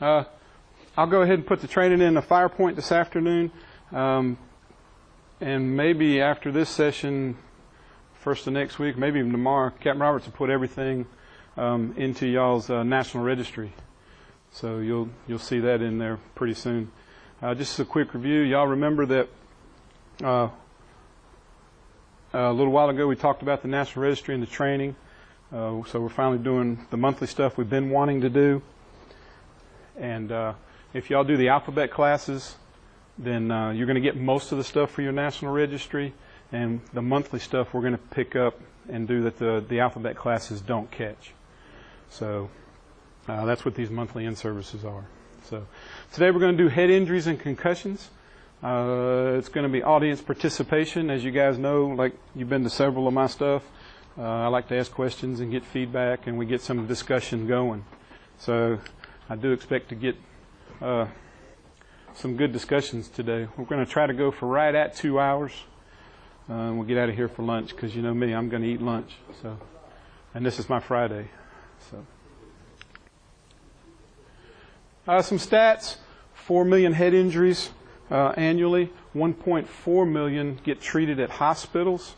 I'll go ahead and put the training in a fire point this afternoon, and maybe after this session, first of next week, maybe even tomorrow, Captain Roberts will put everything into y'all's national registry. So you'll see that in there pretty soon. Just a quick review. Y'all remember that a little while ago we talked about the national registry and the training. So we're finally doing the monthly stuff we've been wanting to do. And if y'all do the alphabet classes, then you're going to get most of the stuff for your national registry, and the monthly stuff we're going to pick up and do that the alphabet classes don't catch. So that's what these monthly in-services are. So today we're going to do head injuries and concussions. It's going to be audience participation. As you guys know, like you've been to several of my stuff, I like to ask questions and get feedback, and we get some discussion going. So I do expect to get some good discussions today. We're going to try to go for right at 2 hours. We'll get out of here for lunch because you know me, I'm going to eat lunch. So, and this is my Friday. So, some stats: 4 million head injuries annually. 1.4 million get treated at hospitals.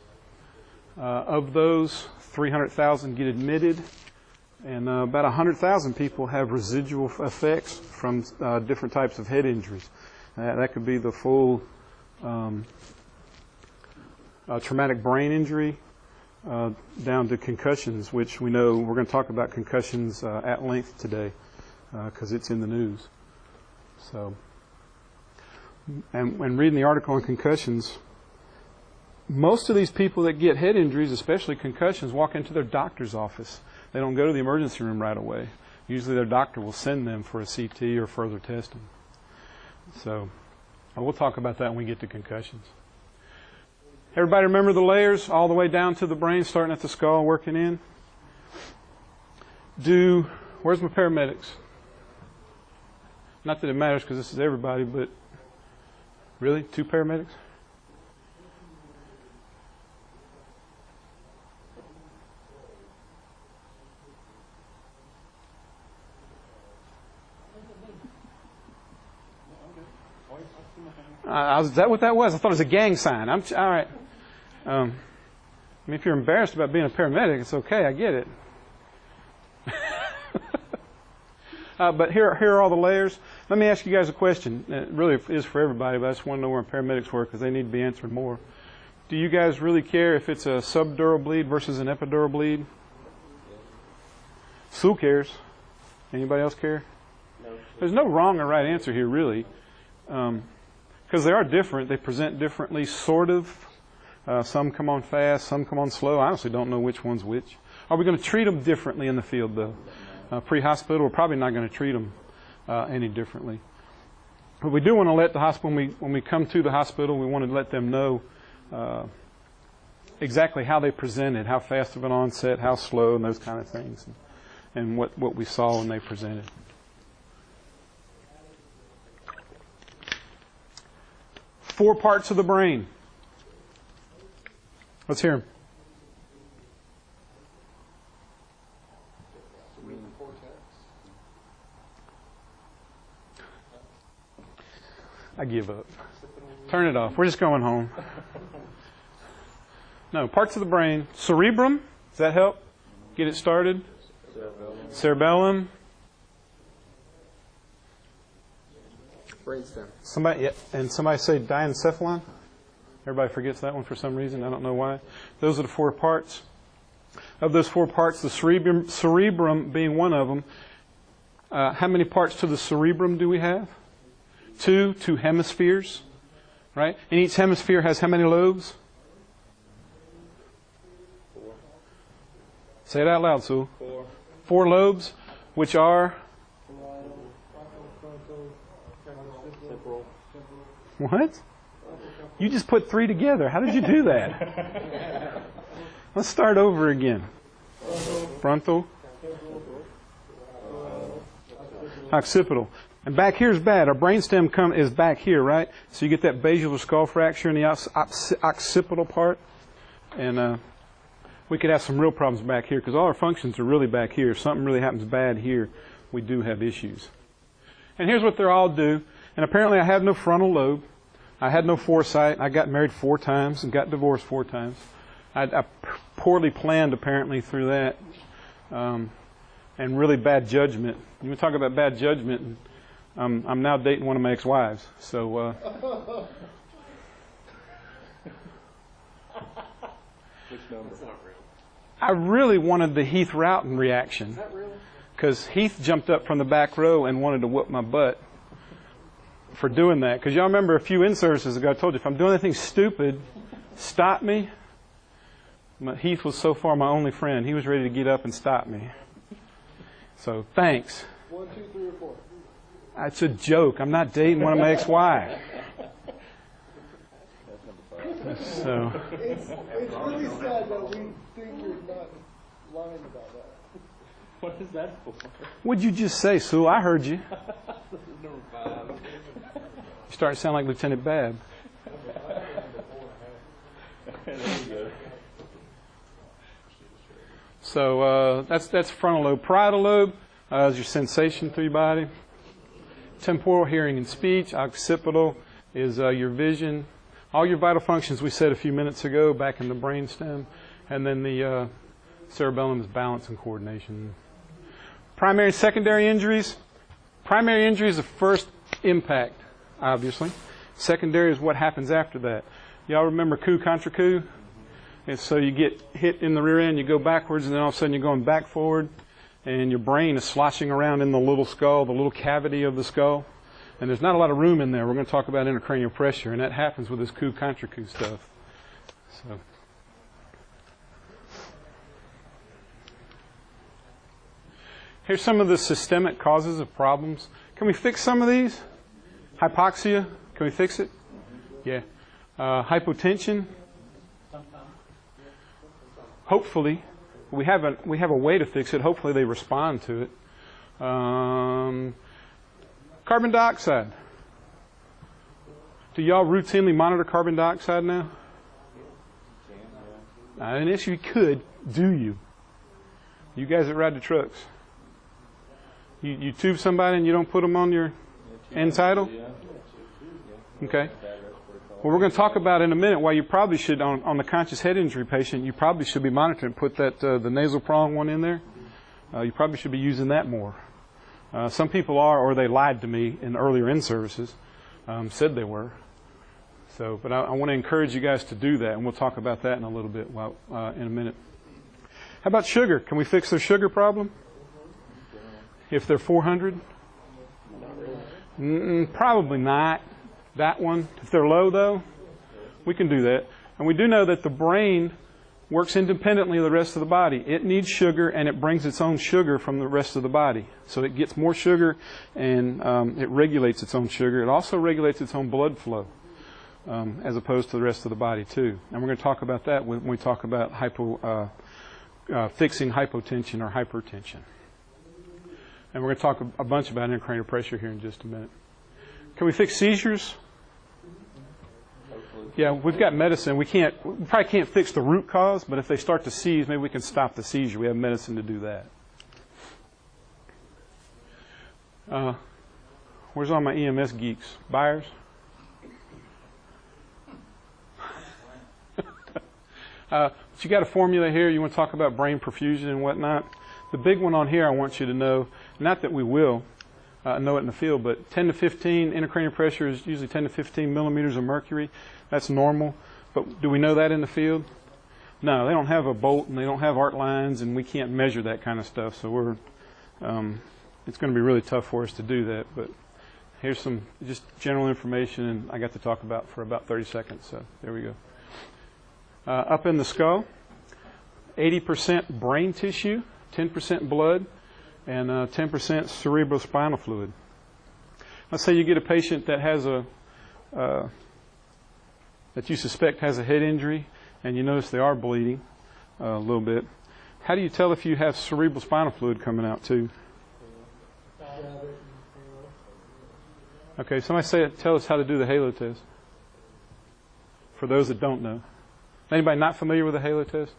Of those, 300,000 get admitted. And about 100,000 people have residual effects from different types of head injuries. That could be the full traumatic brain injury down to concussions, which we know we're going to talk about concussions at length today because it's in the news. So, and when reading the article on concussions, most of these people that get head injuries, especially concussions, walk into their doctor's office. They don't go to the emergency room right away. Usually their doctor will send them for a CT or further testing. So we'll talk about that when we get to concussions. Everybody remember the layers all the way down to the brain, starting at the skull, working in? Where's my paramedics? Not that it matters because this is everybody, but really? 2 paramedics? Is that what that was? I thought it was a gang sign. All right. I mean, if you're embarrassed about being a paramedic, it's okay. I get it. But here are all the layers. Let me ask you guys a question. It really is for everybody, but I just want to know where paramedics work because they need to be answered more. Do you guys really care if it's a subdural bleed versus an epidural bleed? Sue cares. Anybody else care? No. There's no wrong or right answer here, really. Because they are different. They present differently, sort of. Some come on fast, some come on slow. I honestly don't know which one's which. Are we going to treat them differently in the field, though? Pre-hospital, we're probably not going to treat them any differently. But we do want to let the hospital, when we come to the hospital, we want to let them know exactly how they presented, how fast of an onset, how slow, and those kind of things, and what we saw when they presented. Four parts of the brain. Let's hear them. I give up. Turn it off. We're just going home. No, parts of the brain. Cerebrum. Does that help? Get it started? Cerebellum. Brainstem. Somebody say diencephalon. Everybody forgets that one for some reason. I don't know why. Those are the 4 parts. Of those 4 parts, the cerebrum being one of them. How many parts to the cerebrum do we have? 2 hemispheres, right? And each hemisphere has how many lobes? 4. Say it out loud, Sue. 4. 4 lobes, which are? What? You just put 3 together. How did you do that? Let's start over again. Frontal. Occipital. And back here is bad. Our brainstem is back here, right? So you get that basilar skull fracture in the occipital part. And we could have some real problems back here because all our functions are really back here. If something really happens bad here, we do have issues. And here's what they're all due. And apparently I have no frontal lobe. I had no foresight. I got married 4 times and got divorced 4 times. I poorly planned apparently through that. And really bad judgment. You talk about bad judgment. I'm now dating one of my ex-wives. So. Which number? I really wanted the Heath Roughton reaction. Because Heath jumped up from the back row and wanted to whoop my butt for doing that. Because y'all remember a few in-services ago, I told you, if I'm doing anything stupid, stop me. Heath was so far my only friend. He was ready to get up and stop me. So, thanks. 1, 2, 3, or 4. It's a joke. I'm not dating one of my ex-wives. So. It's really sad that we think you're not lying about that. What is that for? What'd you just say, Sue? I heard you. Number 5. You start to sound like Lieutenant Babb. There you go. So that's frontal lobe. Parietal lobe is your sensation through your body. Temporal, hearing, and speech. Occipital is your vision. All your vital functions we said a few minutes ago back in the brainstem. And then the cerebellum is balance and coordination. Primary and secondary injuries. Primary injury is the first impact, obviously. Secondary is what happens after that. Y'all remember coup contra coup? And so you get hit in the rear end, you go backwards, and then all of a sudden you're going back forward, and your brain is sloshing around in the little skull, the little cavity of the skull. And there's not a lot of room in there. We're going to talk about intracranial pressure, and that happens with this coup contra coup stuff. So. Here's some of the systemic causes of problems. Can we fix some of these? Hypoxia, can we fix it? Yeah. Hypotension. Hopefully, we have a way to fix it. Hopefully they respond to it. Carbon dioxide. Do y'all routinely monitor carbon dioxide now? And if you could, do you? You guys that ride the trucks. You tube somebody and you don't put them on your end tidal? Okay. Well, we're going to talk about in a minute why you probably should, on the conscious head injury patient, you probably should be monitoring. Put that the nasal prong one in there. You probably should be using that more. Some people are, or they lied to me in earlier in-services, said they were. So, but I want to encourage you guys to do that, and we'll talk about that in a little bit in a minute. How about sugar? Can we fix their sugar problem? If they're 400? Probably not. That one. If they're low, though, we can do that. And we do know that the brain works independently of the rest of the body. It needs sugar, and it brings its own sugar from the rest of the body. So it gets more sugar, and it regulates its own sugar. It also regulates its own blood flow, as opposed to the rest of the body, too. And we're going to talk about that when we talk about fixing hypotension or hypertension. And we're going to talk a bunch about intracranial pressure here in just a minute. Can we fix seizures? Yeah, we've got medicine. We probably can't fix the root cause, but if they start to seize, maybe we can stop the seizure. We have medicine to do that. Where's all my EMS geeks? Buyers? But you got a formula here. You want to talk about brain perfusion and whatnot. The big one on here I want you to know, not that we will know it in the field, but 10 to 15, intracranial pressure is usually 10 to 15 millimeters of mercury. That's normal. But do we know that in the field? No, they don't have a bolt and they don't have arc lines, and we can't measure that kind of stuff. So it's going to be really tough for us to do that. But here's some just general information, and I got to talk about for about 30 seconds. So there we go. Up in the skull, 80% brain tissue, 10% blood, and 10% cerebrospinal fluid. Let's say you get a patient that has that you suspect has a head injury, and you notice they are bleeding a little bit. How do you tell if you have cerebrospinal fluid coming out too? Okay, somebody tell us how to do the halo test. For those that don't know. Anybody not familiar with the halo test?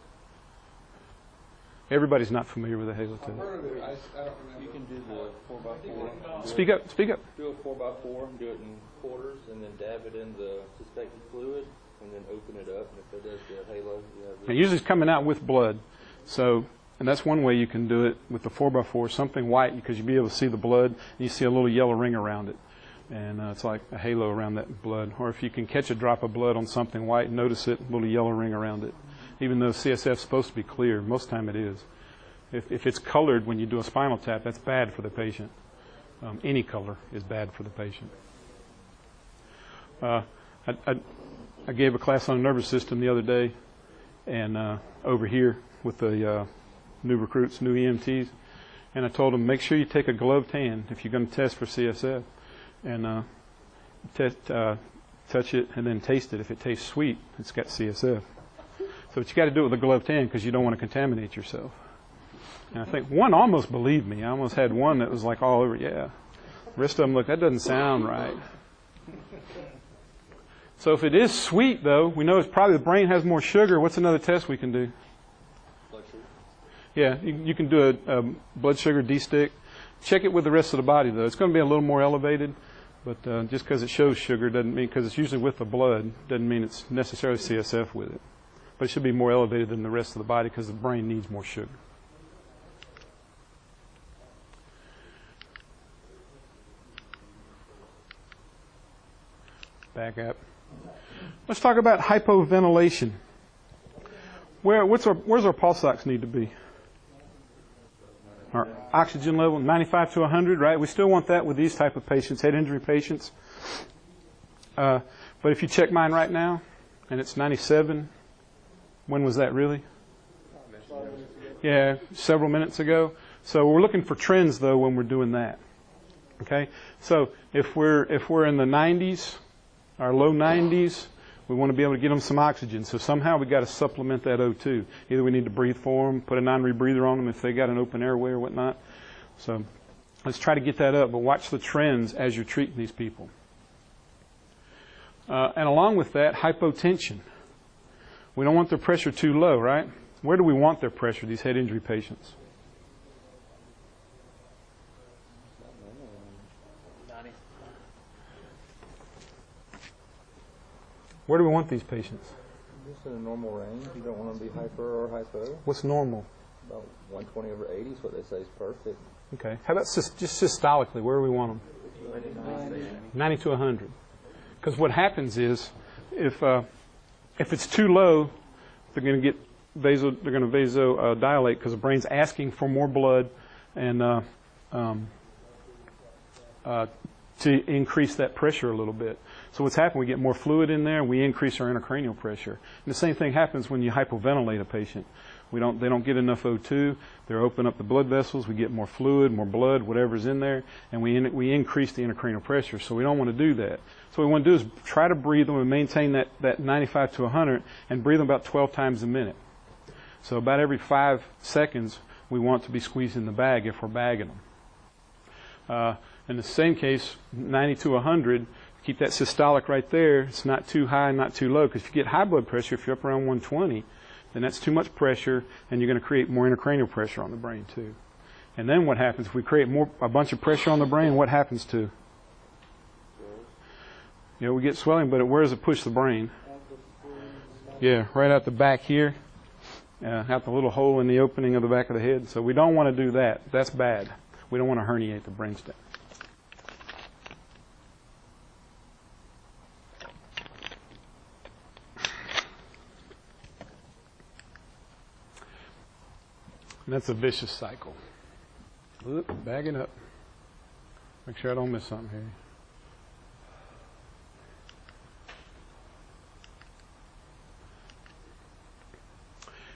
Everybody's not familiar with a halo test. I've heard of it. I don't remember. You can do the 4x4. Speak up, speak up. Do a 4x4, do it in quarters, and then dab it in the suspected fluid, and then open it up. And if it does the halo, you have And usually it's coming out with blood. So, and that's one way you can do it with the 4x4, something white, because you'll be able to see the blood, and you see a little yellow ring around it. And it's like a halo around that blood. Or if you can catch a drop of blood on something white, notice it, a little yellow ring around it. Even though CSF is supposed to be clear, most of the time it is. If it's colored when you do a spinal tap, that's bad for the patient. Any color is bad for the patient. I gave a class on the nervous system the other day, and over here with the new recruits, new EMTs, and I told them, make sure you take a gloved hand if you're going to test for CSF, and touch it and then taste it. If it tastes sweet, it's got CSF. So but you got to do it with a gloved hand because you don't want to contaminate yourself. And I think one almost believed me. I almost had one that was like all over, yeah. The rest of them look, that doesn't sound right. So if it is sweet, though, we know it's probably the brain has more sugar. What's another test we can do? blood sugar. Yeah, you can do a blood sugar D-stick. Check it with the rest of the body, though. It's going to be a little more elevated, but just because it shows sugar doesn't mean, because it's usually with the blood, doesn't mean it's necessarily CSF with it. But it should be more elevated than the rest of the body because the brain needs more sugar. Back up. Let's talk about hypoventilation. Where's our pulse ox need to be? Our oxygen level, 95 to 100, right? We still want that with these type of patients, head injury patients. But if you check mine right now, and it's 97, when was that really? Yeah, several minutes ago. So we're looking for trends, though, when we're doing that. Okay? So if we're in the 90s, our low 90s, we want to be able to get them some oxygen. So somehow we got to supplement that O2. Either we need to breathe for them, put a non-rebreather on them if they got an open airway or whatnot. So let's try to get that up, but watch the trends as you're treating these people. And along with that, hypotension. We don't want their pressure too low, right? Where do we want their pressure, these head injury patients? 90. Where do we want these patients? Just in a normal range. You don't want to be hyper or hypo. What's normal? About 120 over 80 is what they say is perfect. Okay. How about just systolically? Where do we want them? 90 to 100. Because what happens is, if it's too low, they're going to vasodilate because the brain's asking for more blood and to increase that pressure a little bit. So what's happened? We get more fluid in there, and we increase our intracranial pressure. And the same thing happens when you hypoventilate a patient. They don't get enough O2. They open up the blood vessels. We get more fluid, more blood, whatever's in there, and we increase the intracranial pressure. So we don't want to do that. So what we want to do is try to breathe them and maintain that 95 to 100, and breathe them about 12 times a minute. So about every 5 seconds, we want to be squeezing the bag if we're bagging them. In the same case, 90 to 100, keep that systolic right there. It's not too high, not too low, because if you get high blood pressure, if you're up around 120, then that's too much pressure, and you're going to create more intracranial pressure on the brain too. And then what happens if we create a bunch of pressure on the brain? What happens to? We get swelling, but where does it push the brain? Yeah, right out the back here, out the little hole in the opening of the back of the head. So we don't want to do that. That's bad. We don't want to herniate the brainstem. And that's a vicious cycle. Oop, bagging up. Make sure I don't miss something here.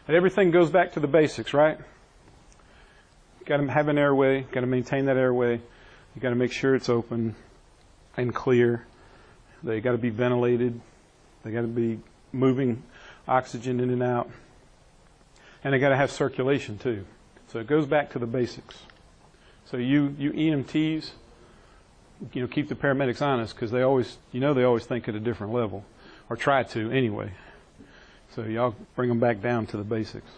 And everything goes back to the basics, right? Got to have an airway, got to maintain that airway. You got to make sure it's open and clear. They got to be ventilated. They got to be moving oxygen in and out. And they got to have circulation too. So it goes back to the basics. So you EMTs, keep the paramedics honest, because they always think at a different level, or try to anyway. So y'all bring them back down to the basics.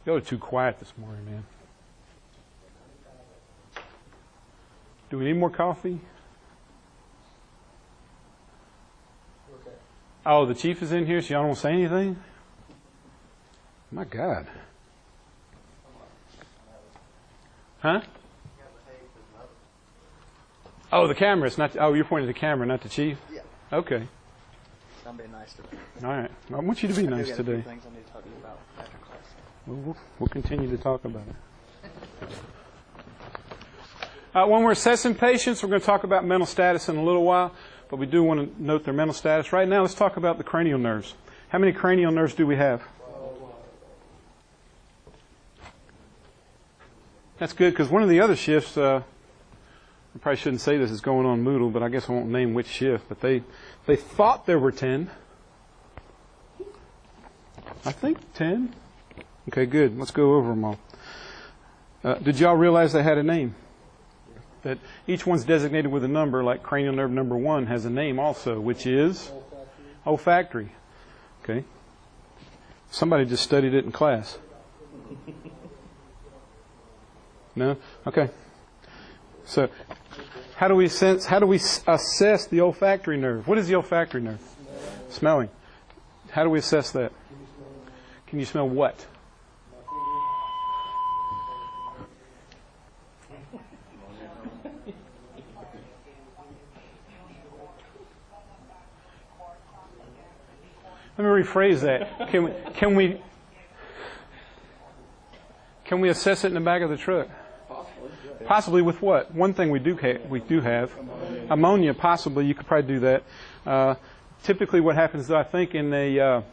Y'all are too quiet this morning, man. Do we need more coffee? Okay. Oh, the chief is in here, so y'all don't want to say anything? My God. Huh? Oh, the camera. It's not. Oh, you're pointing at the camera, not the chief? Yeah. Okay. I'm being nice today. All right. I want you to be nice I do got a few today. things I need to talk to you about after class. We'll continue to talk about it. When we're assessing patients, we're going to talk about mental status in a little while, but we do want to note their mental status. Right now, let's talk about the cranial nerves. How many cranial nerves do we have? That's good, because one of the other shifts, I probably shouldn't say this is going on Moodle, but I guess I won't name which shift, but they thought there were 10. I think 10. Okay, good. Let's go over them all. Did y'all realize they had a name? That each one's designated with a number, like cranial nerve number 1 has a name also, which is olfactory. Okay. Somebody just studied it in class. No? Okay. So, how do we assess the olfactory nerve? What is the olfactory nerve? Smelling. How do we assess that? Can you smell what? Let me rephrase that. Can we assess it in the back of the truck? Possibly with what? One thing we do have ammonia. Possibly you could probably do that. Typically, what happens, though, I think in a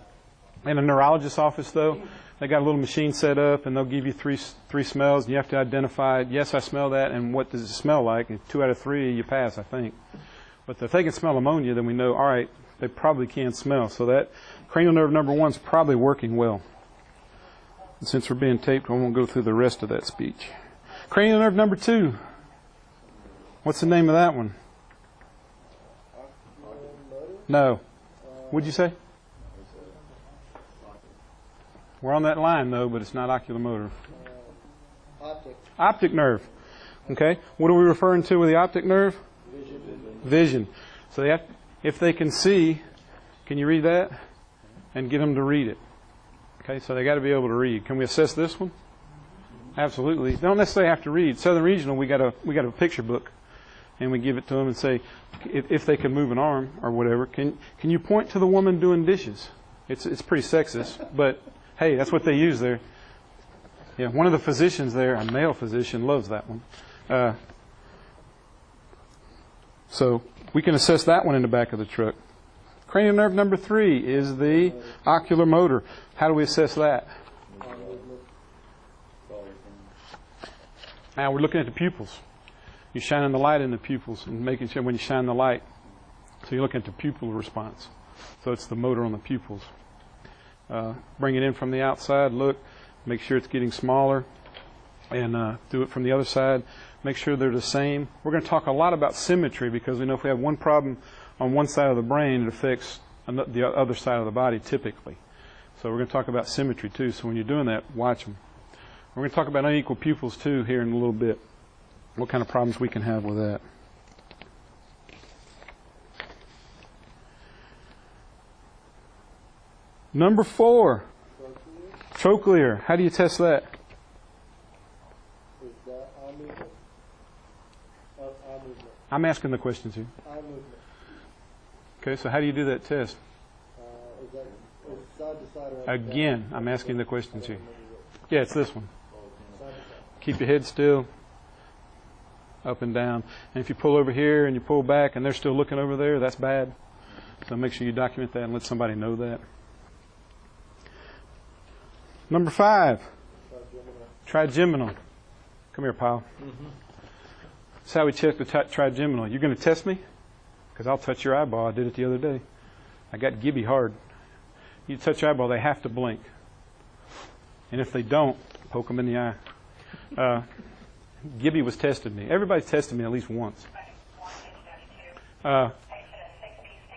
neurologist's office, though, they got a little machine set up, and they'll give you three smells, and you have to identify. Yes, I smell that, and what does it smell like? And 2 out of 3, you pass, I think. But if they can smell ammonia, then we know. All right, they probably can smell. So that cranial nerve number 1 is probably working well. And since we're being taped, I won't go through the rest of that speech. Cranial nerve number 2. What's the name of that one? No. What'd you say? We're on that line, though, but it's not oculomotor. Optic. Optic nerve. Okay. What are we referring to with the optic nerve? Vision. So if they can see, can you read that? And get them to read it. Okay, so they got to be able to read. Can we assess this one? Absolutely. They don't necessarily have to read. Southern Regional, we got a picture book, and we give it to them and say, if they can move an arm or whatever, can you point to the woman doing dishes? It's pretty sexist, but hey, that's what they use there. Yeah, one of the physicians there, a male physician, loves that one. So we can assess that one in the back of the truck. Cranial nerve number 3 is the ocular motor. How do we assess that? Now we're looking at the pupils. You're shining the light in the pupils and making sure when you shine the light. So you're looking at the pupil response. So it's the motor on the pupils. Bring it in from the outside, look, make sure it's getting smaller, and do it from the other side. Make sure they're the same. We're going to talk a lot about symmetry because we know if we have one problem on one side of the brain, it affects the other side of the body typically. So we're going to talk about symmetry too. So when you're doing that, watch them. We're going to talk about unequal pupils too here in a little bit. What kind of problems we can have with that. Number 4, trochlear. How do you test that? Is that eye movement? Eye movement. I'm asking the questions here. Eye movement. Okay, so how do you do that test? Is that side to side or up and Again, down? I'm asking the questions I here. don't remember what- Yeah, it's this one. Side to side. Keep your head still, up and down. And if you pull over here and you pull back and they're still looking over there, that's bad. So make sure you document that and let somebody know that. Number 5, trigeminal. Come here, pal. That's how we check the trigeminal. You're going to test me? Because I'll touch your eyeball. I did it the other day. I got Gibby hard. You touch your eyeball, they have to blink. And if they don't, poke them in the eye. Gibby was testing me. Everybody's tested me at least once.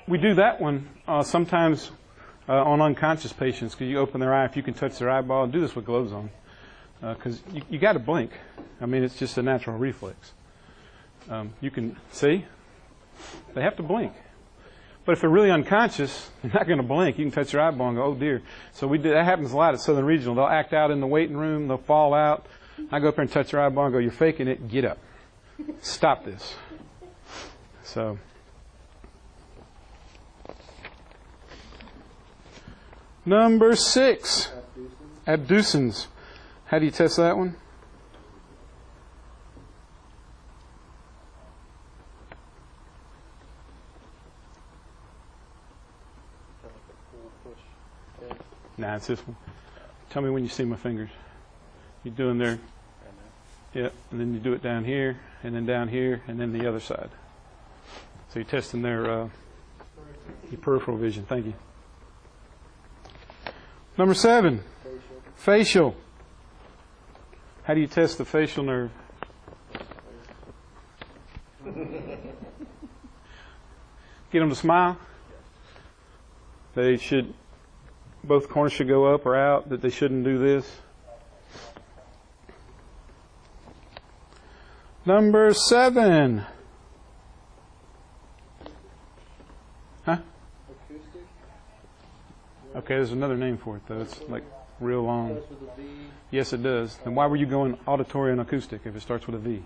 We do that one sometimes on unconscious patients, because you open their eye, if you can touch their eyeball, and do this with gloves on, because you got to blink. I mean, it's just a natural reflex. You can see they have to blink. But if they're really unconscious, you're not going to blink. You can touch their eyeball and go, oh dear. So that happens a lot at Southern Regional. They'll act out in the waiting room. They'll fall out. I go up there and touch their eyeball and go, you're faking it. Get up. Stop this. So, number 6, abducens. How do you test that one? Nah, it's this one. Tell me when you see my fingers. You're doing there. Yep, and then you do it down here, and then down here, and then the other side. So you're testing your peripheral vision. Thank you. Number 7, facial. How do you test the facial nerve? Get them to smile. They should, both corners should go up or out, that they shouldn't do this. Number 7. Huh? Acoustic? Okay, there's another name for it, though. It's like real long. Yes, it does. Then why were you going auditory and acoustic if it starts with a V?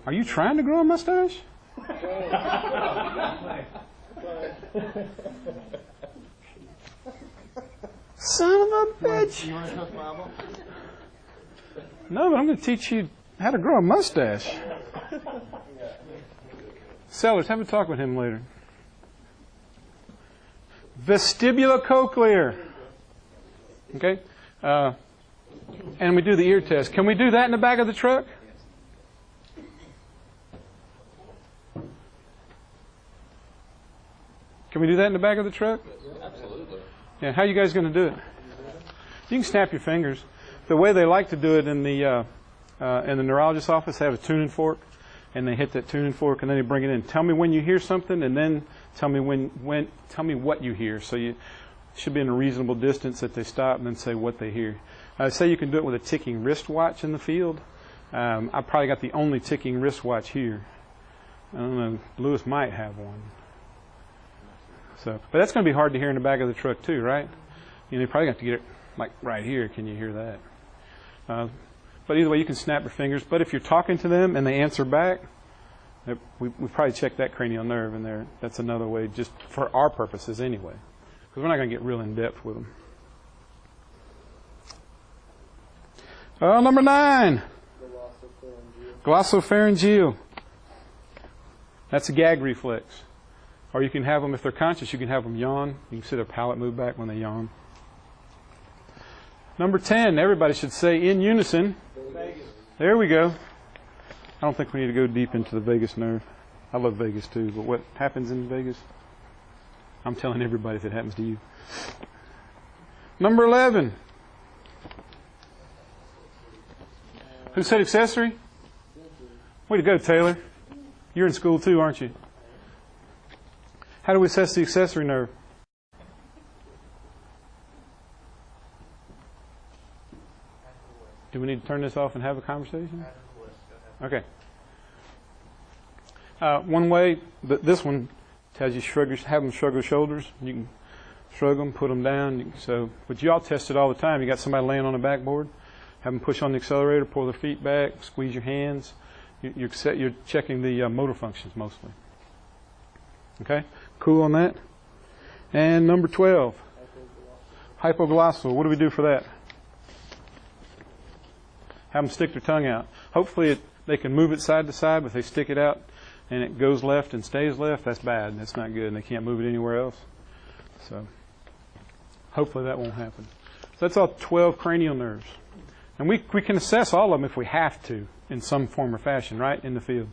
Are you trying to grow a mustache? Son of a bitch. You want to cook Bible? No, but I'm going to teach you how to grow a mustache. Sellers, have a talk with him later. Vestibulocochlear. Okay? And we do the ear test. Can we do that in the back of the truck? Can we do that in the back of the truck? Absolutely. Yeah, how are you guys going to do it? You can snap your fingers. The way they like to do it in the neurologist's office, they have a tuning fork, and they hit that tuning fork, and then they bring it in. Tell me when you hear something, and then tell me tell me what you hear. So you should be in a reasonable distance that they stop, and then say what they hear. Say you can do it with a ticking wristwatch in the field. I probably got the only ticking wristwatch here. I don't know. Lewis might have one. So, but that's going to be hard to hear in the back of the truck too, right? You probably have to get it like right here. Can you hear that? But either way, you can snap your fingers. But if you're talking to them and they answer back, we probably check that cranial nerve in there. That's another way, just for our purposes anyway, because we're not going to get real in depth with them. Number 9, glossopharyngeal. That's a gag reflex. Or you can have them, if they're conscious, you can have them yawn. You can see their palate move back when they yawn. Number 10, everybody should say in unison. Vagus. There we go. I don't think we need to go deep into the vagus nerve. I love Vegas too, but what happens in Vegas? I'm telling everybody if it happens to you. Number 11. Who said accessory? Way to go, Taylor. You're in school too, aren't you? How do we assess the accessory nerve? Do we need to turn this off and have a conversation? Okay. One way, this one tells you have them shrug their shoulders. You can shrug them, put them down. But you all test it all the time. You got somebody laying on a backboard, have them push on the accelerator, pull their feet back, squeeze your hands. You're checking the motor functions mostly. Okay, cool on that. And number 12, hypoglossal. What do we do for that? Have them stick their tongue out. Hopefully they can move it side to side, but if they stick it out and it goes left and stays left, that's bad. That's not good, and they can't move it anywhere else. So hopefully that won't happen. So that's all 12 cranial nerves. And we can assess all of them if we have to in some form or fashion, right, in the field.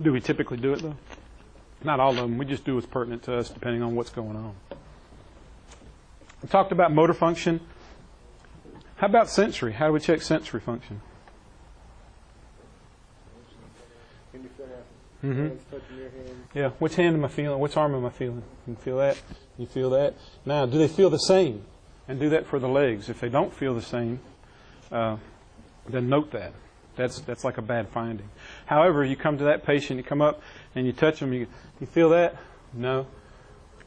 Do we typically do it, though? Not all of them. We just do what's pertinent to us depending on what's going on. We talked about motor function. How about sensory? How do we check sensory function? Hands touching your hands. Yeah. Which hand am I feeling? Which arm am I feeling? You feel that? You feel that? Now, do they feel the same? And do that for the legs. If they don't feel the same, then note that. That's like a bad finding. However, you come to that patient, you come up and you touch them. You feel that? No.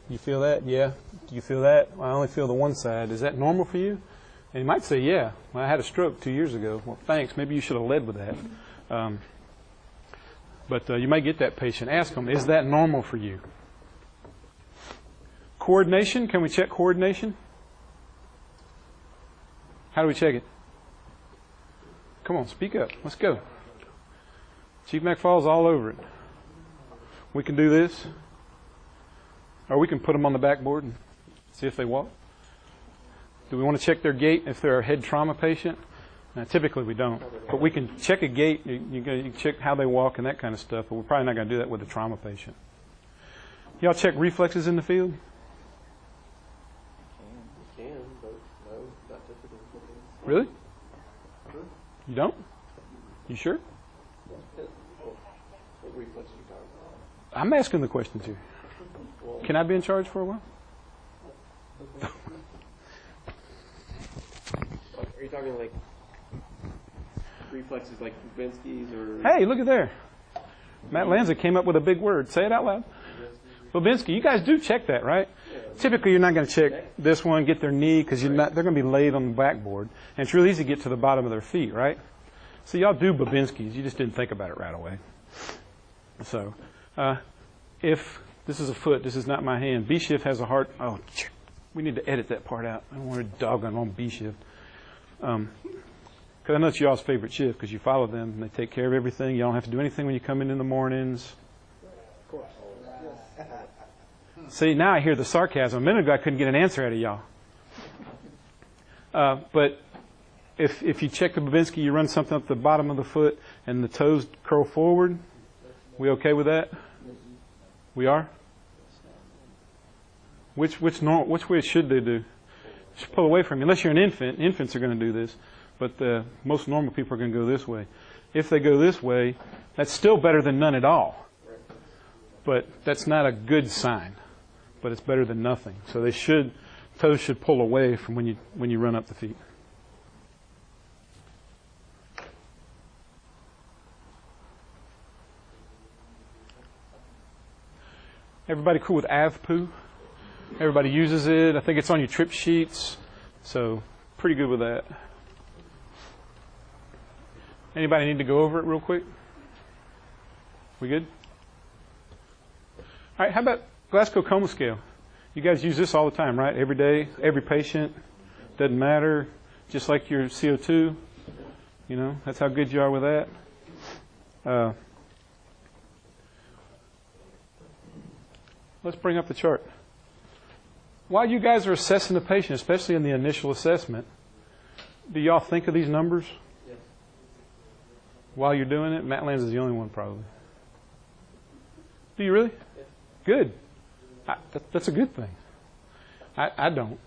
You feel that? Yeah. Do you feel that? Well, I only feel the one side. Is that normal for you? And you might say, yeah. Well, I had a stroke 2 years ago. Well, thanks. Maybe you should have led with that. But you might get that patient. Ask them, is that normal for you? Coordination. Can we check coordination? How do we check it? Come on, speak up. Let's go. Chief McFall's all over it. We can do this. Or we can put them on the backboard and see if they walk. Do we want to check their gait if they're a head trauma patient? Now, typically we don't. But we can check a gait. You can check how they walk and that kind of stuff. But we're probably not going to do that with a trauma patient. Y'all check reflexes in the field? You can, but no, not typically. Really? You don't? You sure? What reflex are you talking about? I'm asking the questions here. Can I be in charge for a while? Are you talking like reflexes like Babinski's or? Hey, look at there. Matt Lanza came up with a big word. Say it out loud. Babinski, you guys do check that, right? Typically, you're not going to check this one, get their knee, because they're going to be laid on the backboard. And it's really easy to get to the bottom of their feet, right? So y'all do Babinski's. You just didn't think about it right away. So if this is a foot, this is not my hand. B shift has a heart. Oh, we need to edit that part out. I don't want to dog on B shift. Because I know it's y'all's favorite shift because you follow them and they take care of everything. You don't have to do anything when you come in the mornings. Of course. See, now I hear the sarcasm. A minute ago I couldn't get an answer out of y'all. But if you check the Babinski, you run something up the bottom of the foot and the toes curl forward. We okay with that? We are? Which way should they do? Should pull away from you. Unless you're an infant. Infants are going to do this. But most normal people are going to go this way. If they go this way, that's still better than none at all. But that's not a good sign. But it's better than nothing. So toes should pull away from when you run up the feet. Everybody cool with AVPU? Everybody uses it. I think it's on your trip sheets. So pretty good with that. Anybody need to go over it real quick? We good? All right, how about Glasgow Coma Scale? You guys use this all the time, right? Every day, every patient. Doesn't matter. Just like your CO2. You know, that's how good you are with that. Let's bring up the chart. While you guys are assessing the patient, especially in the initial assessment, do y'all think of these numbers? Yes. While you're doing it? Matt Lanz is the only one probably. Do you really? Yes. Good. That's a good thing. I don't.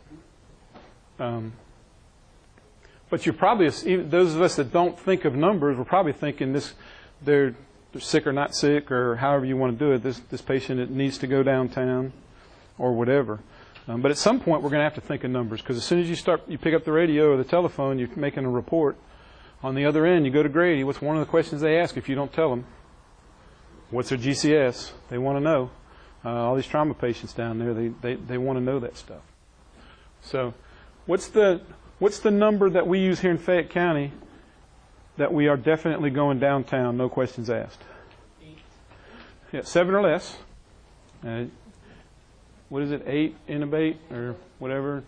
But you're probably, even those of us that don't think of numbers, we're probably thinking they're sick or not sick, or however you want to do it. This patient it needs to go downtown, or whatever. But at some point, we're going to have to think of numbers, because as soon as you pick up the radio or the telephone, you're making a report. On the other end, you go to Grady. What's one of the questions they ask if you don't tell them? What's their GCS? They want to know. All these trauma patients down there, they want to know that stuff. So, what's the number that we use here in Fayette County that we are definitely going downtown, no questions asked? 8. Yeah, 7 or less. What is it, 8 intubate or whatever?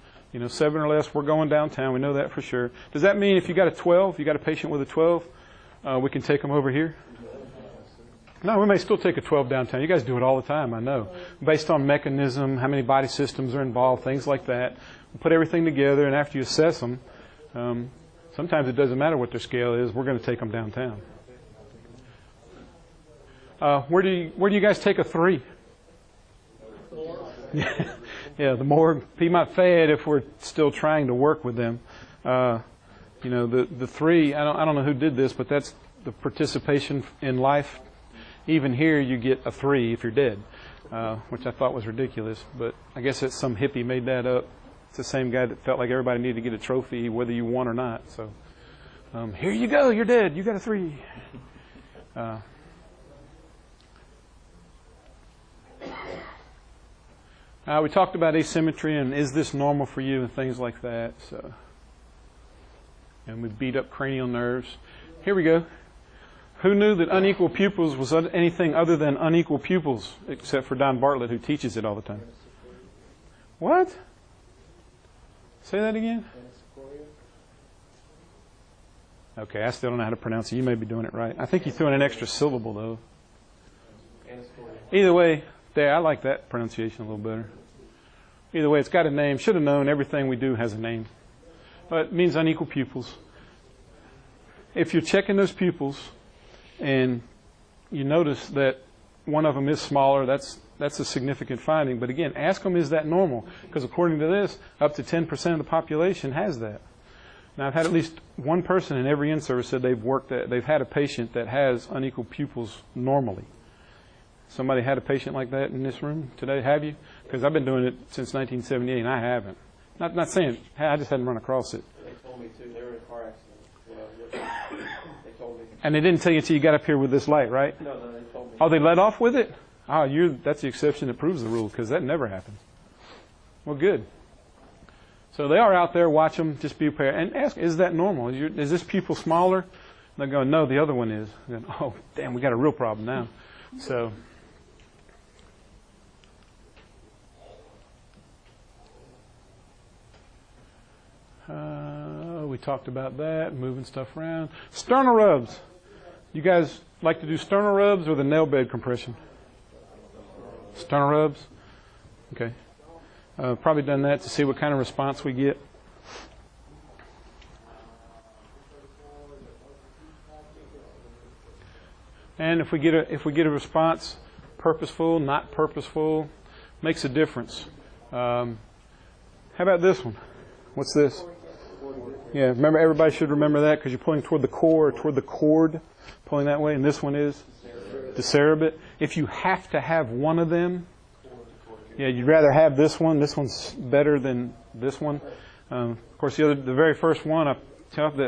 7 or less, we're going downtown. We know that for sure. Does that mean if you got a 12, you got a patient with a 12, we can take them over here? No, we may still take a 12 downtown. You guys do it all the time, I know. Based on mechanism, how many body systems are involved, things like that. We put everything together, and after you assess them, sometimes it doesn't matter what their scale is. We're going to take them downtown. Where do you guys take a 3? Yeah, the morgue, Piedmont Fayette, if we're still trying to work with them. The 3, I don't know who did this, but that's the participation in life. Even here, you get a 3 if you're dead, which I thought was ridiculous. But I guess it's some hippie made that up. It's the same guy that felt like everybody needed to get a trophy, whether you won or not. So here you go, you're dead. You got a 3. We talked about asymmetry and is this normal for you and things like that. So, and we beat up cranial nerves. Here we go. Who knew that unequal pupils was anything other than unequal pupils, except for Don Bartlett, who teaches it all the time? What? Say that again? Okay, I still don't know how to pronounce it. You may be doing it right. I think you threw in an extra syllable, though. Either way, there, I like that pronunciation a little better. Either way, it's got a name. Should have known everything we do has a name. But it means unequal pupils. If you're checking those pupils and you notice that one of them is smaller, that's a significant finding. But again, ask them, is that normal? Because according to this, up to 10% of the population has that. Now, I've had at least one person in every in-service said they've had a patient that has unequal pupils normally. Somebody had a patient like that in this room today, have you? Because I've been doing it since 1978, and I haven't. Not saying, hey, I just hadn't run across it. They told me too. They were in a car accident. They told me. And they didn't tell you until you got up here with this light, right? No, they told me. Oh, they let off with it? Oh, that's the exception that proves the rule, because that never happens. Well, good. So they are out there. Watch them. Just be prepared. And ask, is that normal? Is this pupil smaller? And they're going, no, the other one is. Going, oh, damn, we got a real problem now. So... we talked about that, moving stuff around. Sternal rubs. You guys like to do sternal rubs or the nail bed compression? Sternal rubs? Okay. Probably done that to see what kind of response we get. And if we get a response, purposeful, not purposeful, makes a difference. How about this one? What's this? Yeah, remember, everybody should remember that because you're pulling toward the core or toward the cord, pulling that way, and this one is the cerebit. If you have to have one of them, yeah, you'd rather have this one. This one's better than this one. Of course, the very first one, I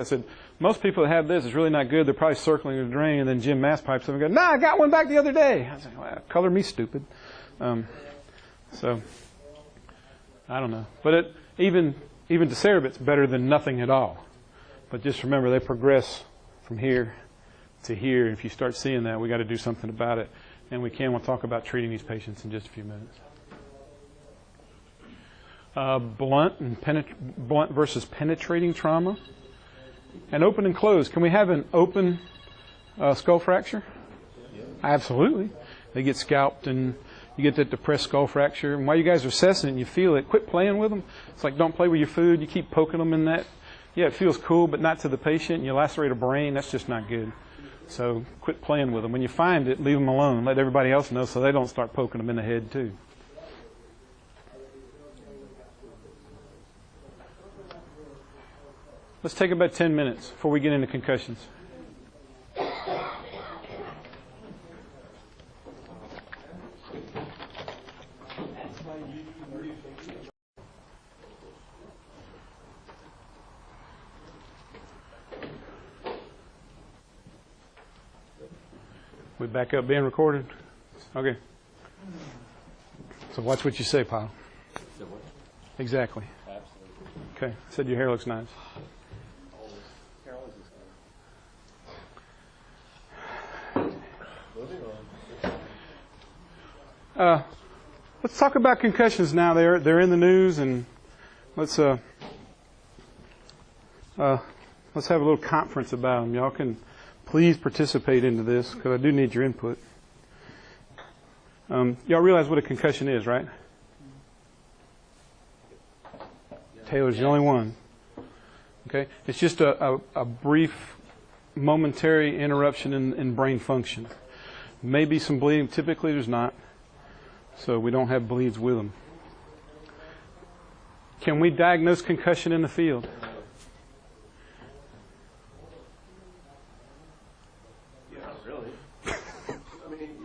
said, most people that have this is really not good. They're probably circling the drain, and then Jim Mass pipes up and goes, "Nah, I got one back the other day." I was like, well, color me stupid. So, I don't know. But even the cerebit's better than nothing at all. But just remember, they progress from here to here. If you start seeing that, we got to do something about it. And we'll talk about treating these patients in just a few minutes. Blunt versus penetrating trauma. And open and close. Can we have an open skull fracture? Yeah. Absolutely. They get scalped and you get that depressed skull fracture. And while you guys are assessing it and you feel it, quit playing with them. It's like, don't play with your food. You keep poking them in that. Yeah, it feels cool, but not to the patient. You lacerate a brain. That's just not good. So quit playing with them. When you find it, leave them alone. Let everybody else know so they don't start poking them in the head too. Let's take about 10 minutes before we get into concussions. We back up being recorded? Okay. So watch what you say, pal. Exactly. Absolutely. Okay. I said your hair looks nice. Let's talk about concussions now. They're in the news, and let's have a little conference about them. Y'all can please participate into this because I do need your input. Y'all realize what a concussion is, right? Taylor's the only one. Okay, it's just a brief, momentary interruption in brain function. Maybe some bleeding. Typically, there's not. So we don't have bleeds with them. Can we diagnose concussion in the field? Yeah, not really. I mean,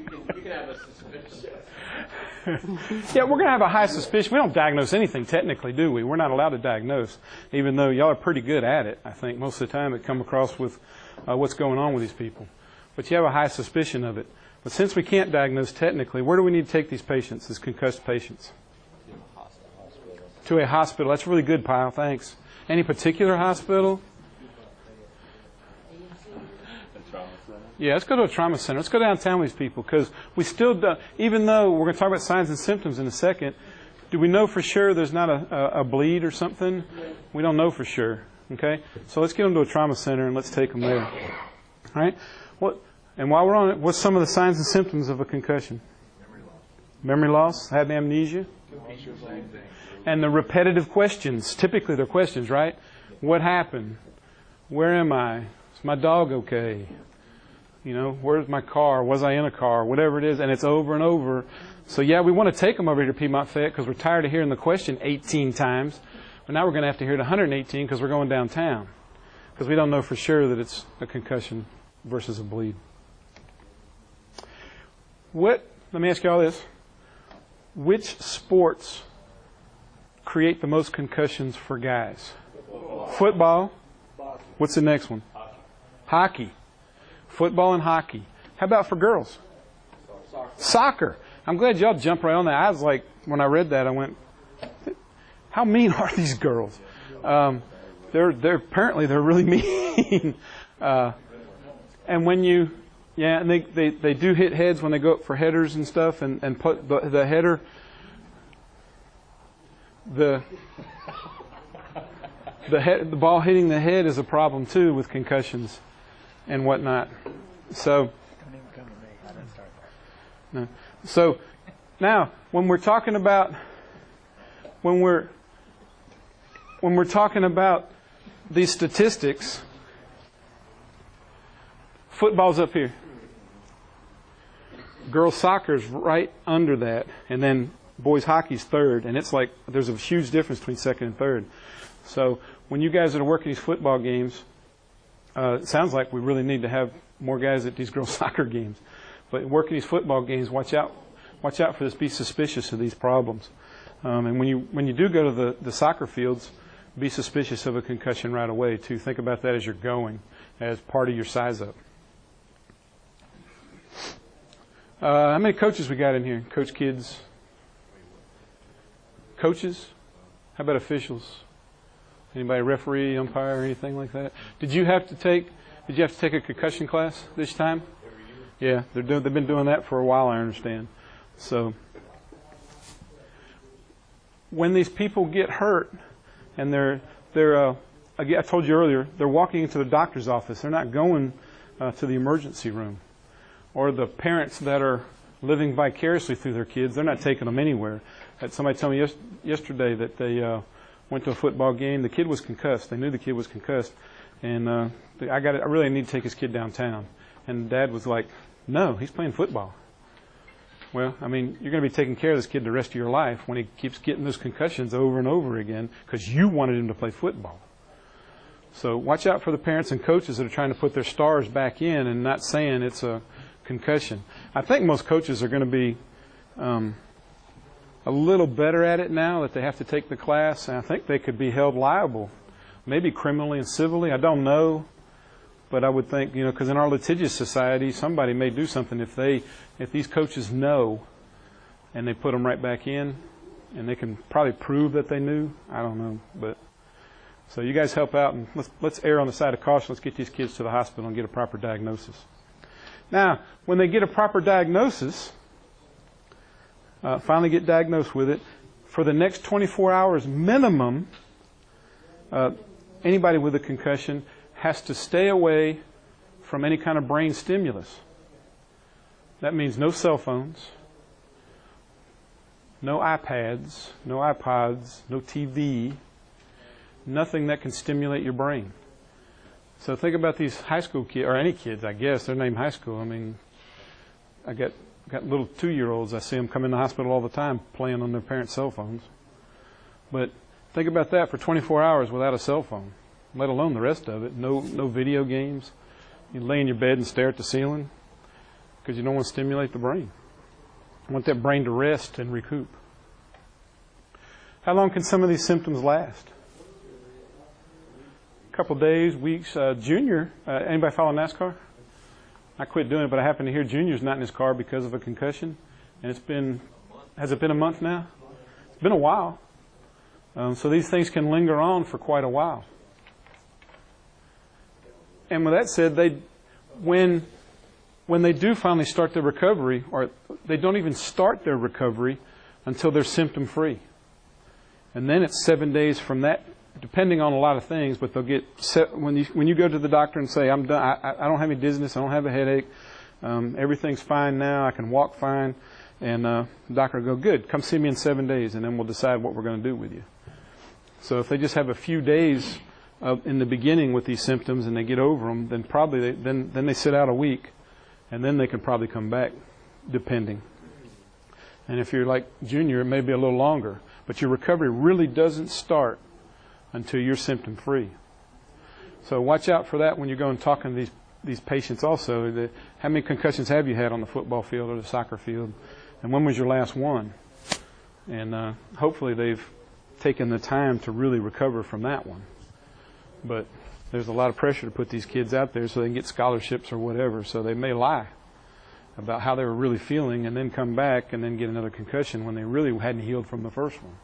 Yeah, we're going to have a high suspicion. We don't diagnose anything technically, do we? We're not allowed to diagnose, even though y'all are pretty good at it, I think. Most of the time it come across with what's going on with these people. But you have a high suspicion of it. But since we can't diagnose technically, where do we need to take these patients, these concussed patients? To a hospital. That's really good, Pyle. Thanks. Any particular hospital? Yeah, let's go to a trauma center. Let's go downtown with these people, because we still don't, even though we're going to talk about signs and symptoms in a second, do we know for sure there's not a bleed or something? We don't know for sure. Okay? So let's get them to a trauma center and let's take them there. All right? And while we're on it, what's some of the signs and symptoms of a concussion? Memory loss. Had amnesia. And the repetitive questions. Typically they're questions, right? What happened? Where am I? Is my dog okay? You know, where's my car? Was I in a car? Whatever it is. And it's over and over. So yeah, we want to take them over here to Piedmont Fayette because we're tired of hearing the question 18 times. But now we're going to have to hear it 118 because we're going downtown. Because we don't know for sure that it's a concussion versus a bleed. Let me ask you all this. Which sports create the most concussions for guys? Football. What's the next one? Hockey. Football and hockey. How about for girls? Soccer. I'm glad y'all jumped right on that. I was like, when I read that, I went, how mean are these girls? They're apparently they're really mean. And when you, yeah, and they do hit heads when they go up for headers and stuff, and put the header, the ball hitting the head is a problem too with concussions and whatnot. So, no. So now when we're talking about these statistics, football's up here. Girls soccer's right under that, and then boys hockey's third, and it's like there's a huge difference between second and third. So when you guys are working these football games, it sounds like we really need to have more guys at these girls soccer games. But working these football games, watch out for this. Be suspicious of these problems. And when you do go to the soccer fields, be suspicious of a concussion right away too. Think about that as you're going, as part of your size up. How many coaches we got in here? Coach kids? Coaches? How about officials? Anybody referee, umpire, or anything like that? Did you have to take a concussion class this time? Yeah, they've been doing that for a while, I understand. So when these people get hurt and I told you earlier, they're walking into the doctor's office. They're not going to the emergency room. Or the parents that are living vicariously through their kids, they're not taking them anywhere. Had somebody tell me yesterday that they went to a football game. The kid was concussed. They knew the kid was concussed, and I really need to take his kid downtown. And Dad was like, "No, he's playing football." Well, I mean, you're going to be taking care of this kid the rest of your life when he keeps getting those concussions over and over again because you wanted him to play football. So watch out for the parents and coaches that are trying to put their stars back in and not saying it's a concussion. I think most coaches are going to be a little better at it now that they have to take the class, and I think they could be held liable, maybe criminally and civilly. I don't know, but I would think, because in our litigious society, somebody may do something if these coaches know, and they put them right back in, and they can probably prove that they knew. I don't know, but so you guys help out, and let's err on the side of caution. Let's get these kids to the hospital and get a proper diagnosis. Now, when they get a proper diagnosis, finally get diagnosed with it, for the next 24 hours minimum, anybody with a concussion has to stay away from any kind of brain stimulus. That means no cell phones, no iPads, no iPods, no TV, nothing that can stimulate your brain. So think about these high school kids, or any kids, I guess. They're named high school. I mean, I got little 2-year-olds. I see them come in the hospital all the time playing on their parents' cell phones. But think about that for 24 hours without a cell phone, let alone the rest of it. No video games. You lay in your bed and stare at the ceiling because you don't want to stimulate the brain. I want that brain to rest and recoup. How long can some of these symptoms last? A couple days, weeks. Junior, anybody follow NASCAR? I quit doing it, but I happen to hear Junior's not in his car because of a concussion. And it's been, has it been a month now? It's been a while. So these things can linger on for quite a while. And with that said, when they do finally start their recovery, or they don't even start their recovery until they're symptom-free. And then it's 7 days from that, depending on a lot of things, but they'll get when you go to the doctor and say, I'm done, I don't have any dizziness, I don't have a headache, everything's fine now, I can walk fine, and the doctor will go, good, come see me in 7 days, and then we'll decide what we're going to do with you. So if they just have a few days in the beginning with these symptoms and they get over them, then probably then they sit out a week, and then they can probably come back, depending. And if you're like Junior, it may be a little longer. But your recovery really doesn't start until you're symptom-free. So watch out for that when you're going talking to these patients also. How many concussions have you had on the football field or the soccer field? And when was your last one? And hopefully they've taken the time to really recover from that one. But there's a lot of pressure to put these kids out there so they can get scholarships or whatever. So they may lie about how they were really feeling and then come back and then get another concussion when they really hadn't healed from the first one.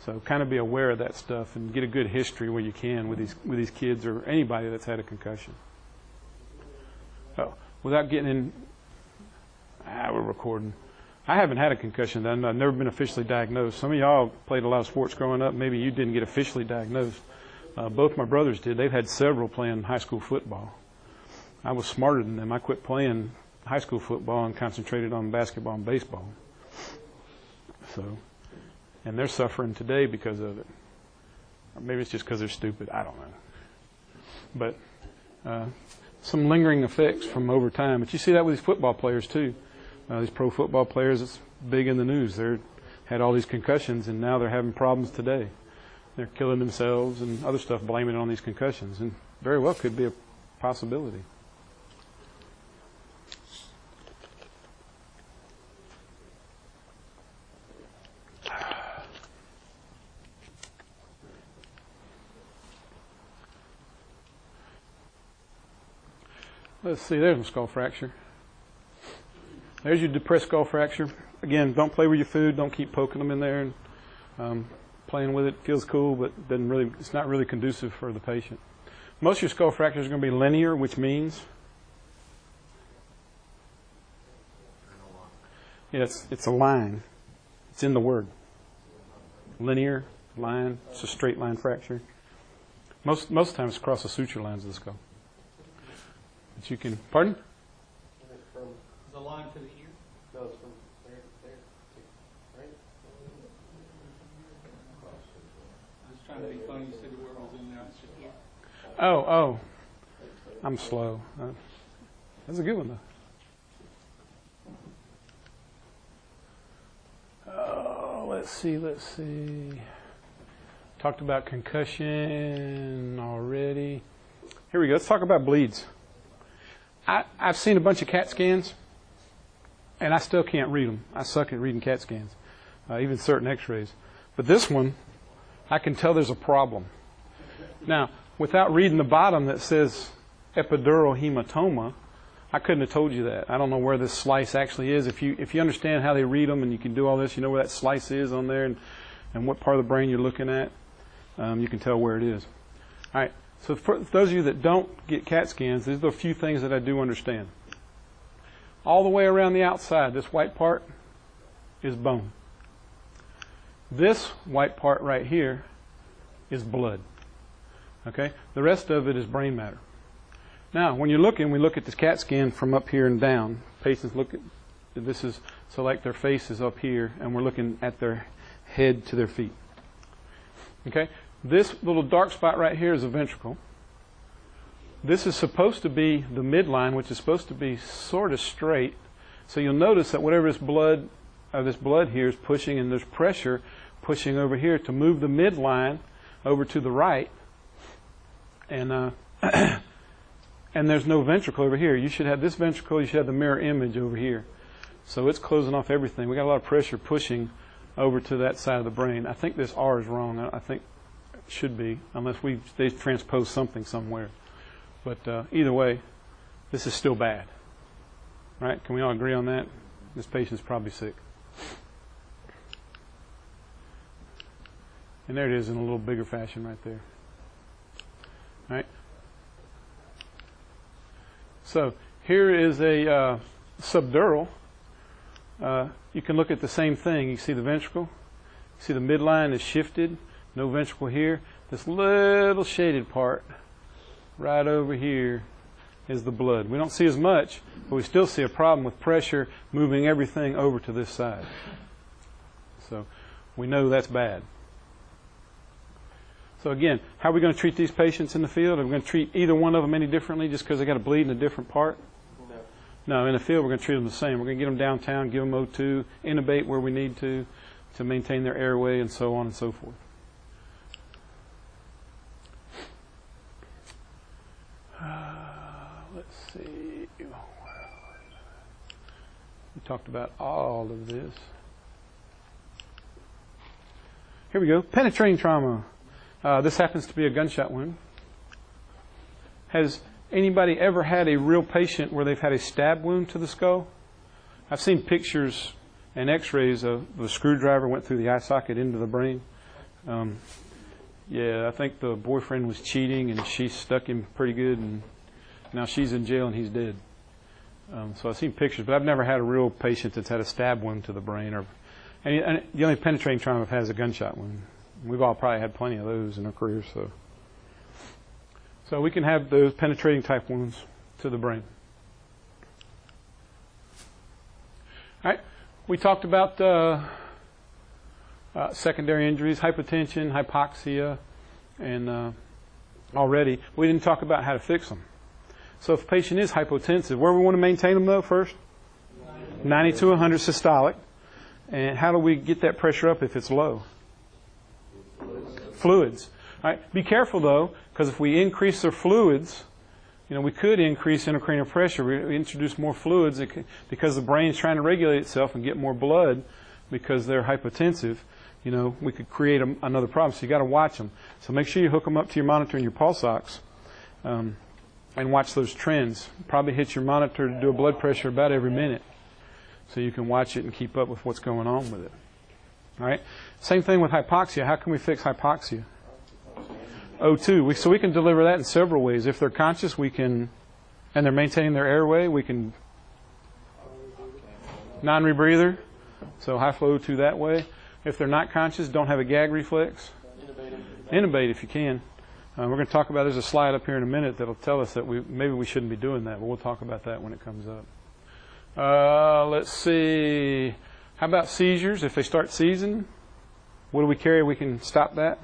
So kind of be aware of that stuff and get a good history where you can with these kids or anybody that's had a concussion. So without getting in, we're recording. I haven't had a concussion. I've never been officially diagnosed. Some of y'all played a lot of sports growing up. Maybe you didn't get officially diagnosed. Both my brothers did. They've had several playing high school football. I was smarter than them. I quit playing high school football and concentrated on basketball and baseball. So, and they're suffering today because of it. Or maybe it's just because they're stupid. I don't know. But some lingering effects from over time. But you see that with these football players too. These pro football players, it's big in the news. They had all these concussions, and now they're having problems today. They're killing themselves and other stuff, blaming it on these concussions. And very well could be a possibility. Let's see, there's a skull fracture. There's your depressed skull fracture. Again, don't play with your food. Don't keep poking them in there and playing with it. Feels cool, but it's not really conducive for the patient. Most of your skull fractures are going to be linear, which means it's a line. It's in the word. Linear, line, it's a straight line fracture. Most times it's across the suture lines of the skull. But you can, pardon? The line to the ear? No, it's from there to there, right? I was trying to be funny. You said the word was in there. Oh. I'm slow. That's a good one, though. Oh, let's see. Talked about concussion already. Here we go. Let's talk about bleeds. I've seen a bunch of CAT scans, and I still can't read them. I suck at reading CAT scans, even certain x-rays. But this one, I can tell there's a problem. Now, without reading the bottom that says epidural hematoma, I couldn't have told you that. I don't know where this slice actually is. If you understand how they read them and you can do all this, you know where that slice is on there and what part of the brain you're looking at, you can tell where it is. All right. So for those of you that don't get CAT scans, these are a few things that I do understand. All the way around the outside, this white part is bone. This white part right here is blood. Okay? The rest of it is brain matter. Now, when you're looking, we look at this CAT scan from up here and down. Patients look at, this is, so like their face is up here, and we're looking at their head to their feet. Okay? This little dark spot right here is a ventricle. This is supposed to be the midline, which is supposed to be sort of straight. So you'll notice that whatever this blood here is pushing, and there's pressure pushing over here to move the midline over to the right. And and there's no ventricle over here. You should have this ventricle. You should have the mirror image over here. So it's closing off everything. We got a lot of pressure pushing over to that side of the brain. I think this R is wrong. I think it should be, unless they transpose something somewhere. But either way, this is still bad. Right? Can we all agree on that? This patient's probably sick. And there it is in a little bigger fashion right there. Right? So here is a subdural. You can look at the same thing. You see the ventricle. You see the midline is shifted. No ventricle here. This little shaded part right over here is the blood. We don't see as much, but we still see a problem with pressure moving everything over to this side. So we know that's bad. So again, how are we going to treat these patients in the field? Are we going to treat either one of them any differently just because they got a bleed in a different part? No, in the field we're going to treat them the same. We're going to get them downtown, give them O2, intubate where we need to maintain their airway, and so on and so forth. Let's see. We talked about all of this. Here we go. Penetrating trauma. This happens to be a gunshot wound. Has anybody ever had a real patient where they've had a stab wound to the skull? I've seen pictures and x-rays of the screwdriver went through the eye socket into the brain. Yeah, I think the boyfriend was cheating and she stuck him pretty good, and now she's in jail and he's dead. So I've seen pictures, but I've never had a real patient that's had a stab wound to the brain. And the only penetrating trauma I've had is a gunshot wound. We've all probably had plenty of those in our careers. So we can have those penetrating type wounds to the brain. All right. We talked about secondary injuries, hypotension, hypoxia, and already. We didn't talk about how to fix them. So if a patient is hypotensive, where we want to maintain them though first? 90 to 100 systolic. And how do we get that pressure up if it's low? Fluids. All right. Be careful though, because if we increase their fluids, we could increase intracranial pressure. We introduce more fluids because the brain's trying to regulate itself and get more blood because they're hypotensive. We could create another problem. So you got to watch them. So make sure you hook them up to your monitor and your pulse ox, and watch those trends. Probably hit your monitor to do a blood pressure about every minute, so you can watch it and keep up with what's going on with it. All right. Same thing with hypoxia. How can we fix hypoxia? O2. So we can deliver that in several ways. If they're conscious, and they're maintaining their airway, we can non-rebreather, so high flow O2 that way. If they're not conscious, don't have a gag reflex, intubate if you can. We're going to talk about, there's a slide up here in a minute that'll tell us that maybe we shouldn't be doing that, but we'll talk about that when it comes up. Let's see. How about seizures? If they start seizing, what do we carry? We can stop that.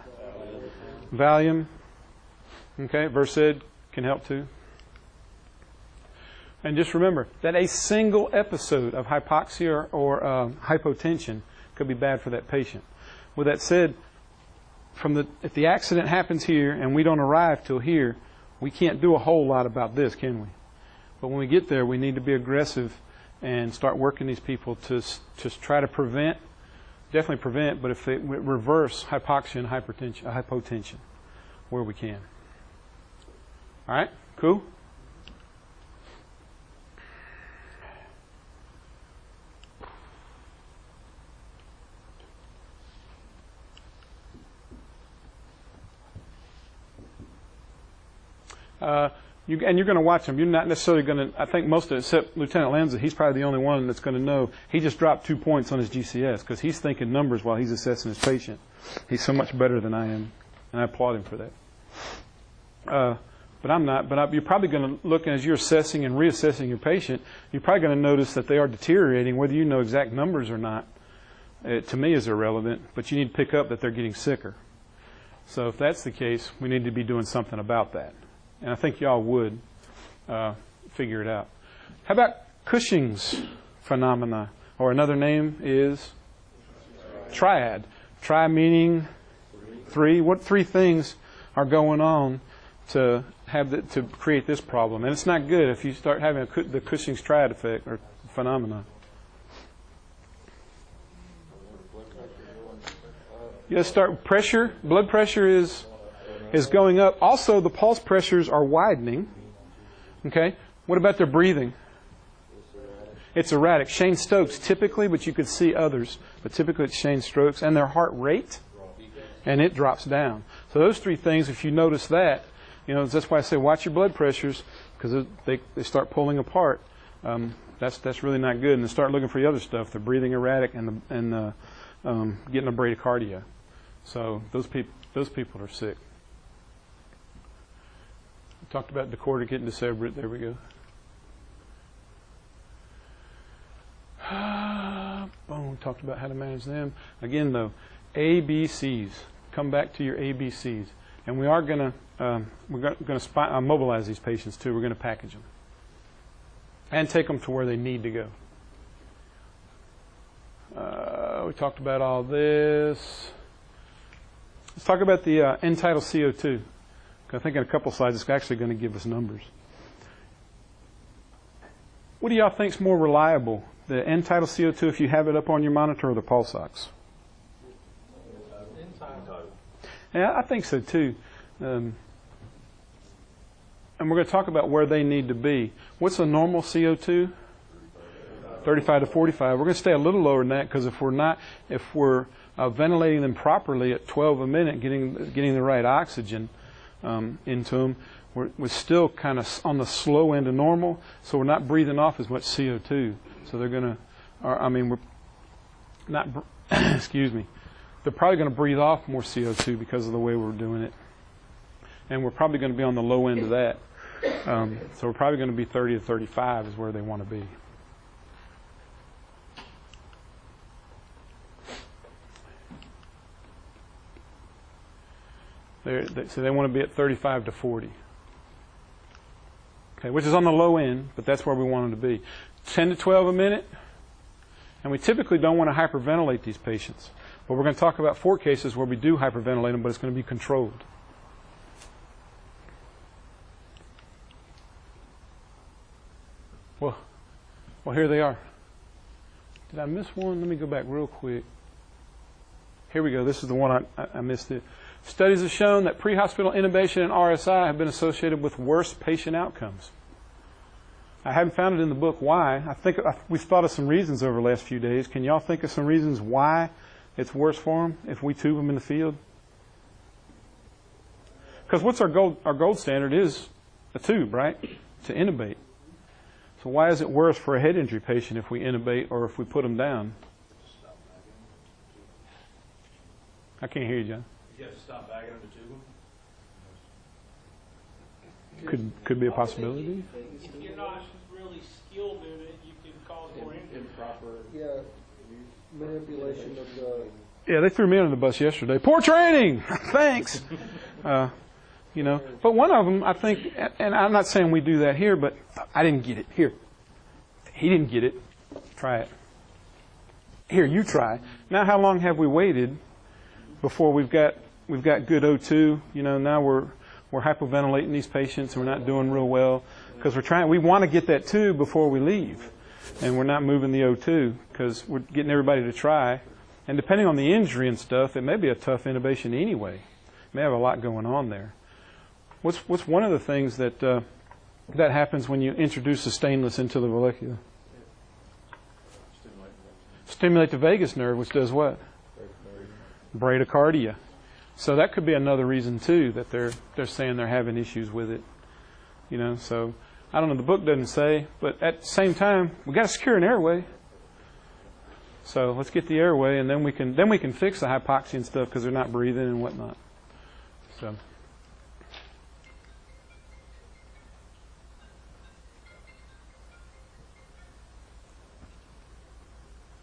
Valium. Okay, Versed can help too. And just remember that a single episode of hypoxia or hypotension could be bad for that patient. With that said, if the accident happens here and we don't arrive till here, we can't do a whole lot about this, can we? But when we get there, we need to be aggressive and start working these people to try to prevent, definitely prevent, but if they reverse hypoxia and hypotension where we can. All right, cool? You're going to watch them. You're not necessarily going to, I think most of it, except Lieutenant Lanza, he's probably the only one that's going to know. He just dropped 2 points on his GCS because he's thinking numbers while he's assessing his patient. He's so much better than I am, and I applaud him for that. But I'm not. But you're probably going to look, as you're assessing and reassessing your patient, you're probably going to notice that they are deteriorating. Whether you know exact numbers or not, to me is irrelevant, but you need to pick up that they're getting sicker. So if that's the case, we need to be doing something about that. And I think y'all would figure it out. How about Cushing's phenomena? Or another name is triad. Tri meaning three. What three things are going on to create this problem? And it's not good if you start having the Cushing's triad effect or phenomena. You start pressure. Blood pressure is going up. Also, the pulse pressures are widening. Okay. What about their breathing? It's erratic. Shane Stokes typically, but you could see others. But typically it's Shane Stokes. And their heart rate, and it drops down. So those three things, if you notice that, that's why I say watch your blood pressures, because they start pulling apart. That's really not good. And then start looking for the other stuff, the breathing erratic and getting a bradycardia. So those people are sick. We talked about decorticate and decerebrate. There we go. Boom. Talked about how to manage them. Again, though, ABCs. Come back to your ABCs, and we are going to mobilize these patients too. We're going to package them and take them to where they need to go. We talked about all this. Let's talk about the end-tidal CO2. I think in a couple slides it's actually going to give us numbers. What do y'all think is more reliable? The end-tidal CO2 if you have it up on your monitor, or the pulse ox? Yeah, I think so too. And we're going to talk about where they need to be. What's a normal CO2? 35 to 45. We're going to stay a little lower than that, because if we're ventilating them properly at 12 a minute, getting the right oxygen into them, we're still kind of on the slow end of normal, so we're not breathing off as much CO2. So they're going to, we're not, excuse me, they're probably going to breathe off more CO2 because of the way we're doing it. And we're probably going to be on the low end of that. So we're probably going to be 30 to 35 is where they want to be. So they want to be at 35 to 40. Okay, which is on the low end, but that's where we want them to be. 10 to 12 a minute. And we typically don't want to hyperventilate these patients. But we're going to talk about 4 cases where we do hyperventilate them, but it's going to be controlled. Well, here they are. Did I miss one? Let me go back real quick. Here we go. This is the one I missed it. Studies have shown that pre-hospital intubation and RSI have been associated with worse patient outcomes. I haven't found it in the book why. I think we've thought of some reasons over the last few days. Can y'all think of some reasons why it's worse for them if we tube them in the field? Because what's our gold standard is a tube, right? To intubate. So why is it worse for a head injury patient if we intubate or if we put them down? I can't hear you, John. You have to stop bagging them to tube them? Could be a possibility. If you're not really skilled in it, you can cause more injury. Improper. Yeah, manipulation of the... Yeah, they threw me under the bus yesterday. Poor training! Thanks! But one of them, I think, and I'm not saying we do that here, but I didn't get it. Here. He didn't get it. Try it. Here, you try. Now how long have we waited before we've got good O2? Now we're hypoventilating these patients and we're not doing real well because we want to get that tube before we leave, and we're not moving the O2 because we're getting everybody to try. And depending on the injury and stuff, it may be a tough intubation anyway. May have a lot going on there. What's one of the things that happens when you introduce the stainless into the vallecula? Stimulate the vagus nerve, which does what? Bradycardia. So that could be another reason too that they're saying they're having issues with it. So I don't know. The book doesn't say, but at the same time, we got to secure an airway. So let's get the airway, and then we can fix the hypoxia and stuff because they're not breathing and whatnot. So.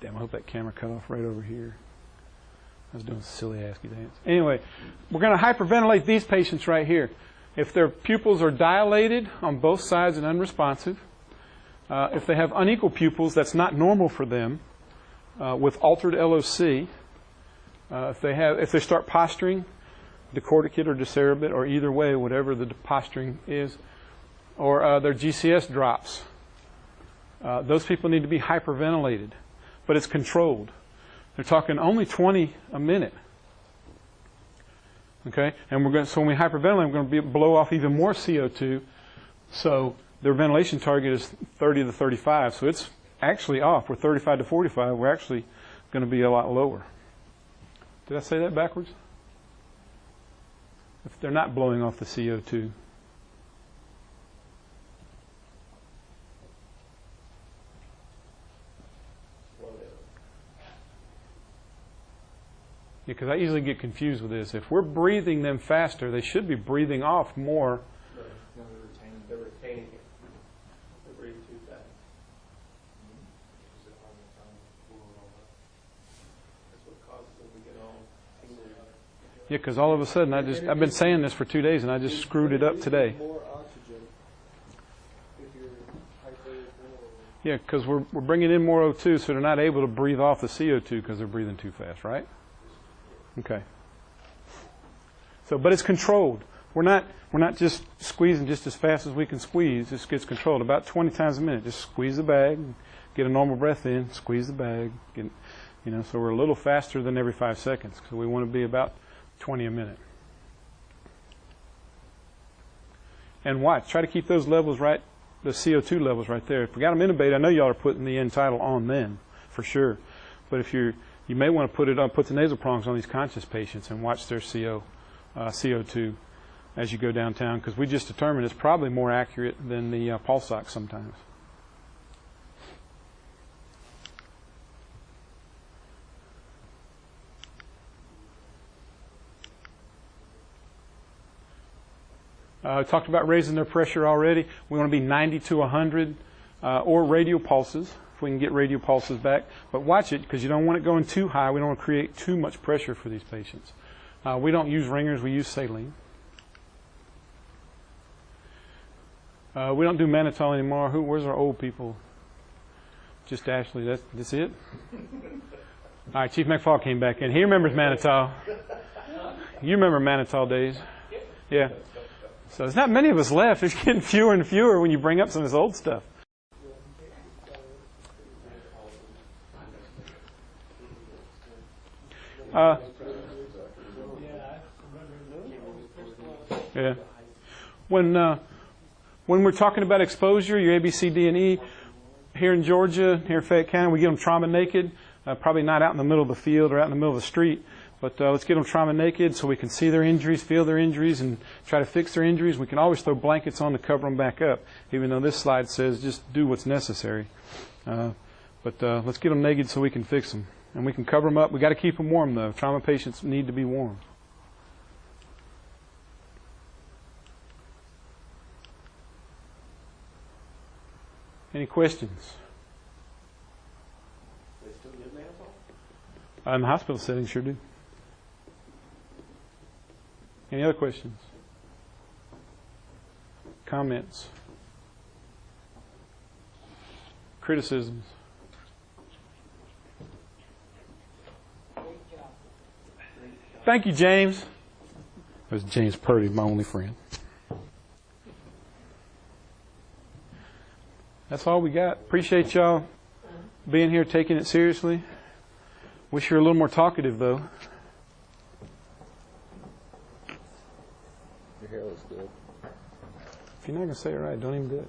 Damn, I hope that camera cut off right over here. I was doing a silly ASCII dance. Anyway, we're going to hyperventilate these patients right here. If their pupils are dilated on both sides and unresponsive, if they have unequal pupils, that's not normal for them, with altered LOC. If they start posturing, decorticate or decerebrate, or either way, whatever the posturing is, or their GCS drops, those people need to be hyperventilated. But it's controlled. They're talking only 20 a minute. Okay, and so when we hyperventilate, we're going to blow off even more CO2. So their ventilation target is 30 to 35. So it's actually off. We're 35 to 45. We're actually going to be a lot lower. Did I say that backwards? If they're not blowing off the CO2. Yeah, because I easily get confused with this. If we're breathing them faster, they should be breathing off more. They're retaining it. They're breathing too fast. That's what causes them to get all tingly. Yeah, because all of a sudden, I've been saying this for 2 days, and I just screwed it up today. More oxygen if you're hyperventilating. Yeah, because we're bringing in more O2, so they're not able to breathe off the CO2 because they're breathing too fast, right? Okay. So, but it's controlled. We're not just squeezing just as fast as we can squeeze. This gets controlled about 20 times a minute. Just squeeze the bag, get a normal breath in, squeeze the bag, so we're a little faster than every 5 seconds. So we want to be about 20 a minute. And watch. Try to keep those levels right, the CO2 levels right there. If we got them intubated, I know y'all are putting the end tidal on then, for sure. But if you may want to put the nasal prongs on these conscious patients and watch their CO2 as you go downtown, because we just determined it's probably more accurate than the pulse ox sometimes. I talked about raising their pressure already. We want to be 90 to 100 or radial pulses, if we can get radial pulses back. But watch it, because you don't want it going too high. We don't want to create too much pressure for these patients. We don't use ringers. We use saline. We don't do mannitol anymore. Where's our old people? Just Ashley. That's it? All right, Chief McFall came back in. He remembers mannitol. You remember mannitol days? Yeah. So there's not many of us left. There's getting fewer and fewer when you bring up some of this old stuff. Yeah. When we're talking about exposure, your A, B, C, D, and E, here in Georgia, here in Fayette County, we get them trauma naked. Probably not out in the middle of the field or out in the middle of the street, but let's get them trauma naked so we can see their injuries, feel their injuries, and try to fix their injuries. We can always throw blankets on to cover them back up, even though this slide says just do what's necessary. But let's get them naked so we can fix them. And we can cover them up. We've got to keep them warm, though. Trauma patients need to be warm. Any questions? They still give mannitol? In the hospital setting, sure do. Any other questions? Comments? Criticisms? Thank you, James. That was James Purdy, my only friend. That's all we got. Appreciate y'all being here, taking it seriously. Wish you were a little more talkative, though. Your hair looks good. If you're not going to say it right, don't even do it.